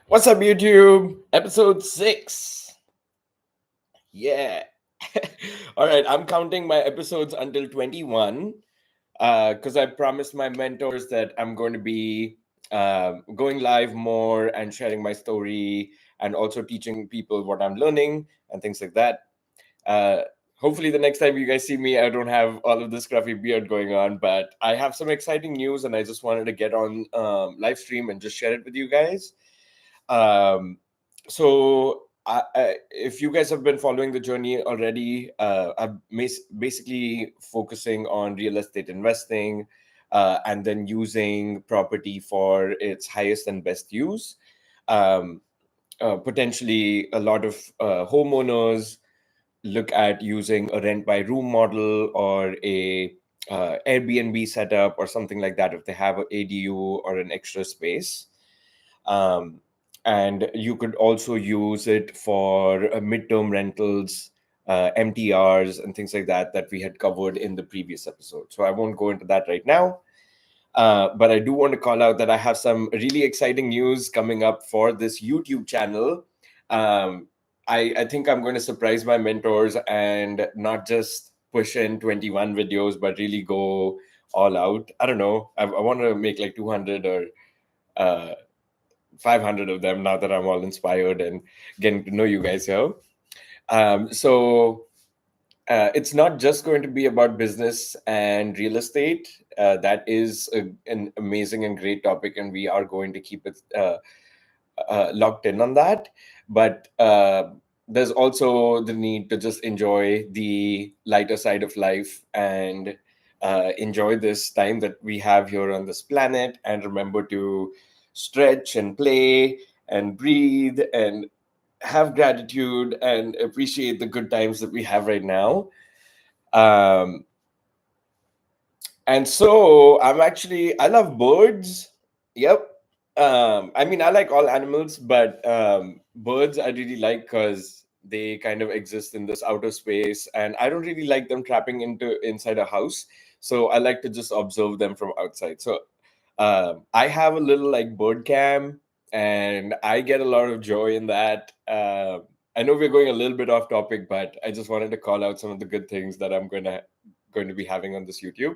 What's up, YouTube? Episode 6. Yeah. All right, I'm counting my episodes until 21 because I promised my mentors that I'm going to be going live more and sharing my story and also teaching people what I'm learning and things like that. Uh, Hopefully, the next time you guys see me, I don't have all of this scruffy beard going on, but I have some exciting news and I just wanted to get on live stream and just share it with you guys. Um, if you guys have been following the journey already, I'm basically focusing on real estate investing and then using property for its highest and best use. Um, Potentially, a lot of homeowners look at using a rent by room model or a Airbnb setup or something like that if they have an ADU or an extra space. Um, and you could also use it for midterm rentals, MTRs, and things like that that we had covered in the previous episode. So I won't go into that right now. But I do want to call out that I have some really exciting news coming up for this YouTube channel. Um, I think I'm going to surprise my mentors and not just push in 21 videos, but really go all out. I don't know. I want to make like 200 or uh, 500 of them now that I'm all inspired and getting to know you guys here. It's not just going to be about business and real estate. That is an amazing and great topic, and we are going to keep it locked in on that. But there's also the need to just enjoy the lighter side of life and enjoy this time that we have here on this planet, and remember to stretch and play and breathe and have gratitude and appreciate the good times that we have right now. Um, and so I love birds. Yep. I mean, I like all animals, but birds I really like because they kind of exist in this outer space, and I don't really like them trapping into inside a house. So I like to just observe them from outside. So I have a little like bird cam, and I get a lot of joy in that. I know we're going a little bit off topic, but I just wanted to call out some of the good things that I'm going to be having on this YouTube.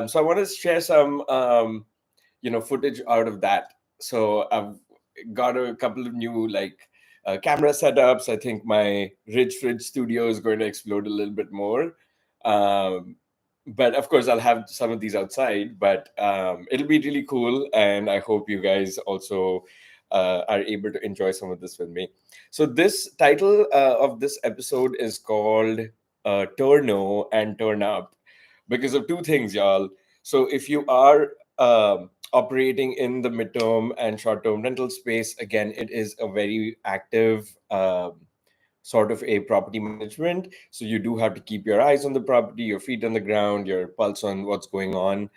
So I want to share some footage out of that. So I've got a couple of new camera setups. I think my Rich Fridge studio is going to explode a little bit more. Um, but of course, I'll have some of these outside. But it'll be really cool, and I hope you guys also are able to enjoy some of this with me. So this title of this episode is called Turno and Turnup because of two things, y'all. So if you are operating in the midterm and short-term rental space, again, it is a very active sort of a property management. So you do have to keep your eyes on the property, your feet on the ground, your pulse on what's going on.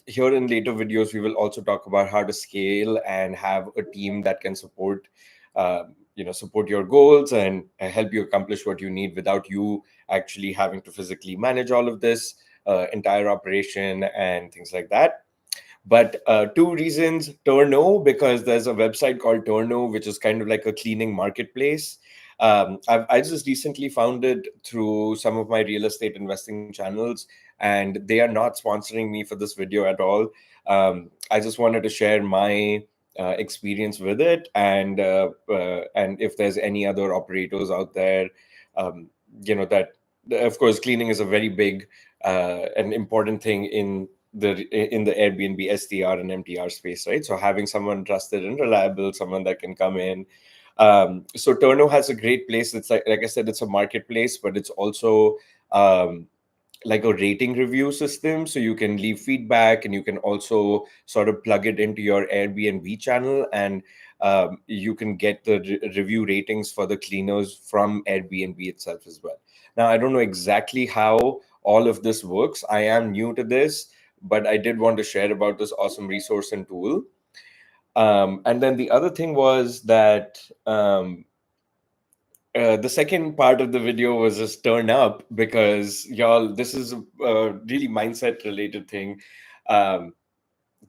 Here in later videos, we will also talk about how to scale and have a team that can support your goals and help you accomplish what you need without you actually having to physically manage all of this entire operation and things like that. But two reasons: Turno, because there's a website called Turno, which is kind of like a cleaning marketplace. I just recently found it through some of my real estate investing channels, and they are not sponsoring me for this video at all. I just wanted to share my experience with it, and if there's any other operators out there, um, that of course cleaning is a very big and important thing in the Airbnb STR and MTR space, right? So having someone trusted and reliable, someone that can come in. So Turno has a great place. It's like I said, it's a marketplace, but it's also um, like a rating review system. So you can leave feedback, and you can also sort of plug it into your Airbnb channel, and you can get the review ratings for the cleaners from Airbnb itself as well. Now, I don't know exactly how all of this works. I am new to this, but I did want to share about this awesome resource and tool. And then the other thing was that the second part of the video was just turn up because y'all, this is a really mindset related thing. Um,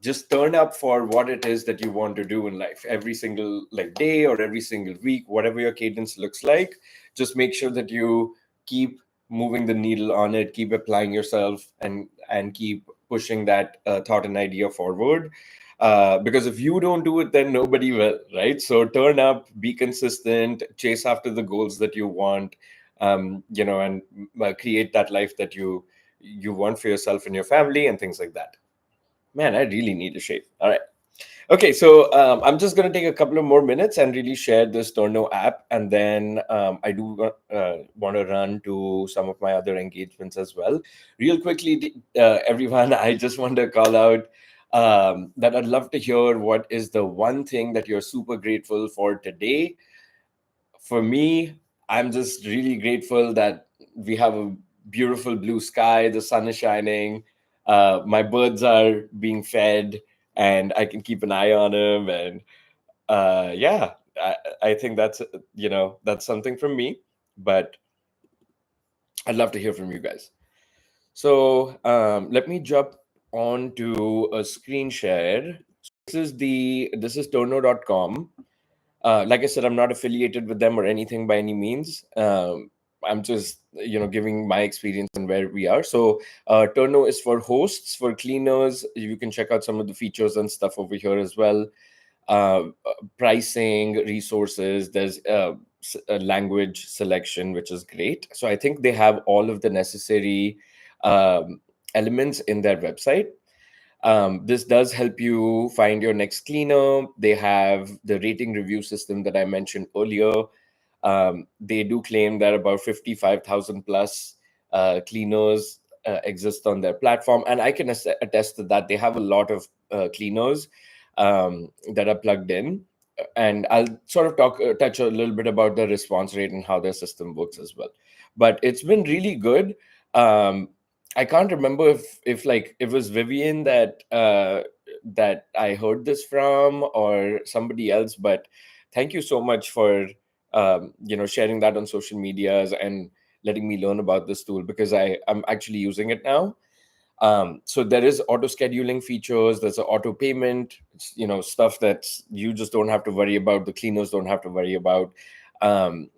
just turn up for what it is that you want to do in life every single like day or every single week, whatever your cadence looks like. Just make sure that you keep moving the needle on it, keep applying yourself, and keep pushing that thought and idea forward. Because if you don't do it, then nobody will, right? So turn up, be consistent, chase after the goals that you want, and create that life that you want for yourself and your family and things like that. Man, I really need a shave. All right. Okay, so I'm just going to take a couple of more minutes and really share this Turno app. And then I do want to run to some of my other engagements as well. Real quickly, everyone, I just want to call out that I'd love to hear what is the one thing that you're super grateful for today. For me, I'm just really grateful that we have a beautiful blue sky, the sun is shining, my birds are being fed, and I can keep an eye on them. And yeah, I think that's something from me. But I'd love to hear from you guys. So let me jump on to a screen share. This is Turno.com. Like I said, I'm not affiliated with them or anything by any means. I'm just giving my experience and where we are. So Turno is for hosts, for cleaners. You can check out some of the features and stuff over here as well. Pricing, resources. There's a language selection, which is great. So I think they have all of the necessary elements in their website. This does help you find your next cleaner. They have the rating review system that I mentioned earlier. They do claim that about 55,000 plus cleaners exist on their platform. And I can attest to that. They have a lot of cleaners that are plugged in. And I'll sort of touch a little bit about the response rate and how their system works as well. But it's been really good. I can't remember if like it was Vivian that I heard this from or somebody else, but thank you so much for sharing that on social medias and letting me learn about this tool because I'm actually using it now. So there is auto scheduling features. There's an auto payment. It's, stuff that you just don't have to worry about. The cleaners don't have to worry about. Um,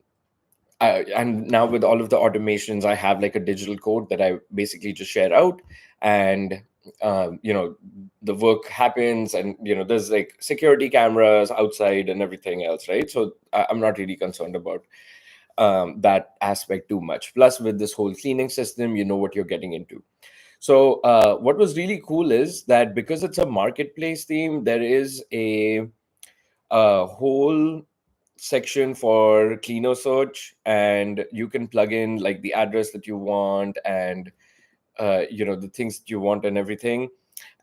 and now with all of the automations, I have like a digital code that I basically just share out, and the work happens, and there's like security cameras outside and everything else, right? So I'm not really concerned about that aspect too much. Plus, with this whole cleaning system, you know what you're getting into. So what was really cool is that because it's a marketplace theme, there is a whole section for cleaner search, and you can plug in like the address that you want and the things that you want and everything,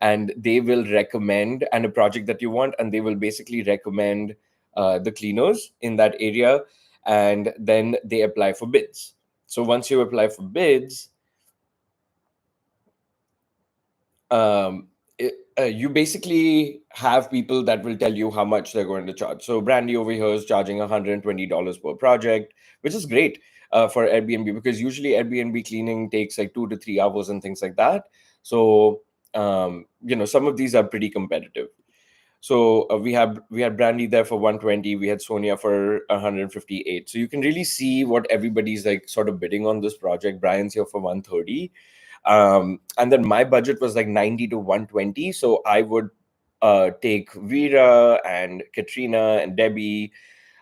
and they will recommend, and a project that you want, and they will basically recommend the cleaners in that area, and then they apply for bids. So once you apply for bids, you basically have people that will tell you how much they're going to charge. So Brandy over here is charging $120 per project, which is great for Airbnb, because usually Airbnb cleaning takes like 2 to 3 hours and things like that. So some of these are pretty competitive. So we had Brandy there for 120. We had Sonia for 158. So you can really see what everybody's like sort of bidding on this project. Brian's here for 130. And then my budget was like 90 to 120. So I would take Vera and Katrina and Debbie,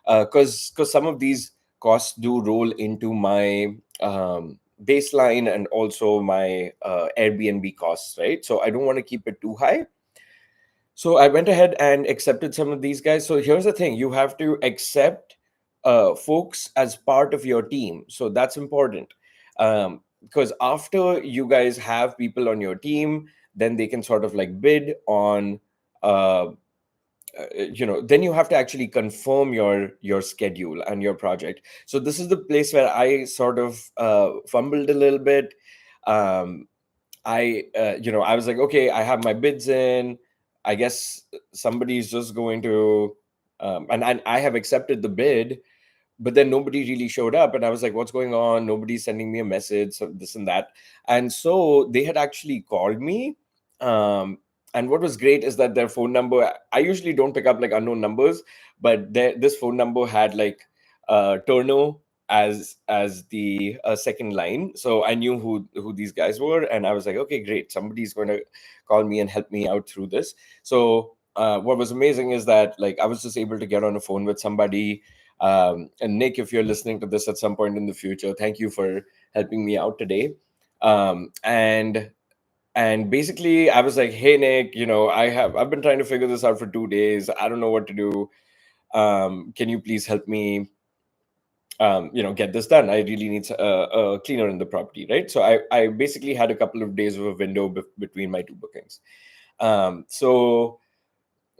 because some of these costs do roll into my baseline and also my Airbnb costs, right? So I don't want to keep it too high. So I went ahead and accepted some of these guys. So here's the thing: you have to accept folks as part of your team. So that's important, because after you guys have people on your team, then they can sort of like bid on. Then you have to actually confirm your schedule and your project. So this is the place where I sort of fumbled a little bit. Um, I was like, okay, I have my bids in. I guess somebody's just going to, and I have accepted the bid, but then nobody really showed up. And I was like, what's going on? Nobody's sending me a message, so this and that. And so they had actually called me. Um, And what was great is that their phone number, I usually don't pick up like unknown numbers, but this phone number had like Turno as the second line. So I knew who these guys were, and I was like, okay, great, somebody's going to call me and help me out through this. So what was amazing is that like I was just able to get on a phone with somebody. And Nick, if you're listening to this at some point in the future, thank you for helping me out today. And basically I was like, hey Nick, I've been trying to figure this out for 2 days. I don't know what to do. Can you please help me get this done? I really need a cleaner in the property, right? So I basically had a couple of days of a window between my two bookings. So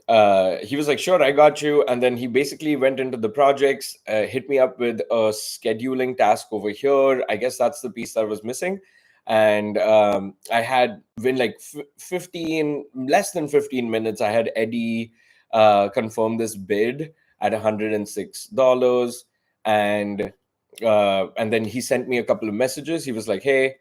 he was like, sure, I got you. And then he basically went into the projects, hit me up with a scheduling task over here. I guess that's the piece that was missing. And I had within like 15, less than 15 minutes, I had Eddie confirm this bid at $106. And then he sent me a couple of messages. He was like, hey,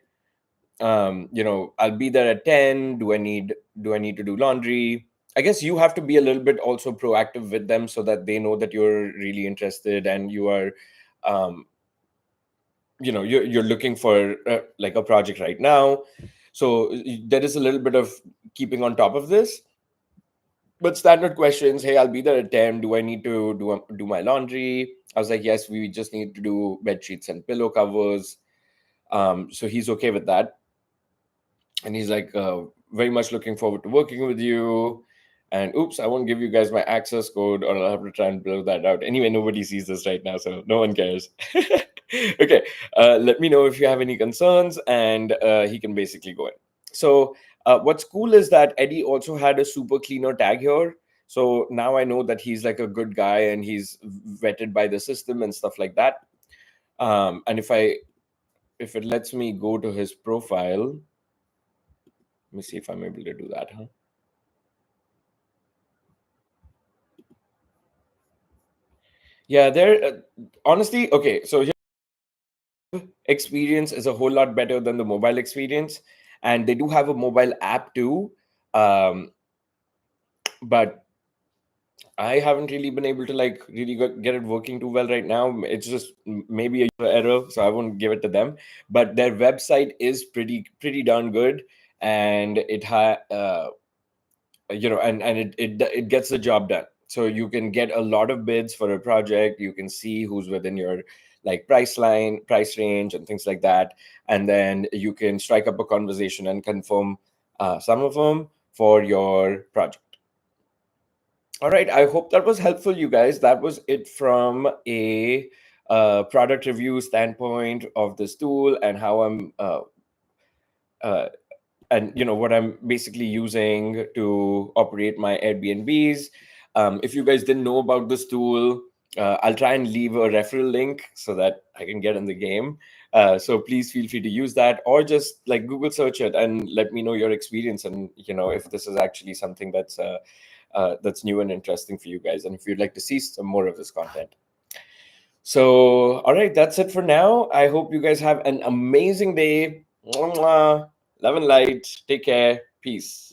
I'll be there at 10. Do I need to do laundry? I guess you have to be a little bit also proactive with them so that they know that you're really interested and you are um, you're looking for like a project right now. So there is a little bit of keeping on top of this. But standard questions, hey, I'll be there at 10. Do I need to do my laundry? I was like, yes, we just need to do bed sheets and pillow covers. So he's okay with that. And he's like, very much looking forward to working with you. And oops, I won't give you guys my access code, or I'll have to try and blow that out. Anyway, nobody sees this right now, so no one cares. Okay, let me know if you have any concerns, and he can basically go in. So what's cool is that Eddie also had a super cleaner tag here. So now I know that he's like a good guy and he's vetted by the system and stuff like that. And if it lets me go to his profile, let me see if I'm able to do that, huh? Yeah, there. Honestly, okay. So here, experience is a whole lot better than the mobile experience, and they do have a mobile app too. Um, but I haven't really been able to like really get it working too well right now. It's just maybe a user error, so I won't give it to them. But their website is pretty darn good, and it gets the job done. So you can get a lot of bids for a project. You can see who's within your like price range and things like that, and then you can strike up a conversation and confirm some of them for your project. All right, I hope that was helpful, you guys. That was it from a product review standpoint of this tool and how I'm uh, and what I'm basically using to operate my Airbnbs. If you guys didn't know about this tool, I'll try and leave a referral link so that I can get in the game. So please feel free to use that, or just like Google search it and let me know your experience, and if this is actually something that's new and interesting for you guys, and if you'd like to see some more of this content. So, all right, that's it for now. I hope you guys have an amazing day. Mwah, mwah. Love and light. Take care. Peace.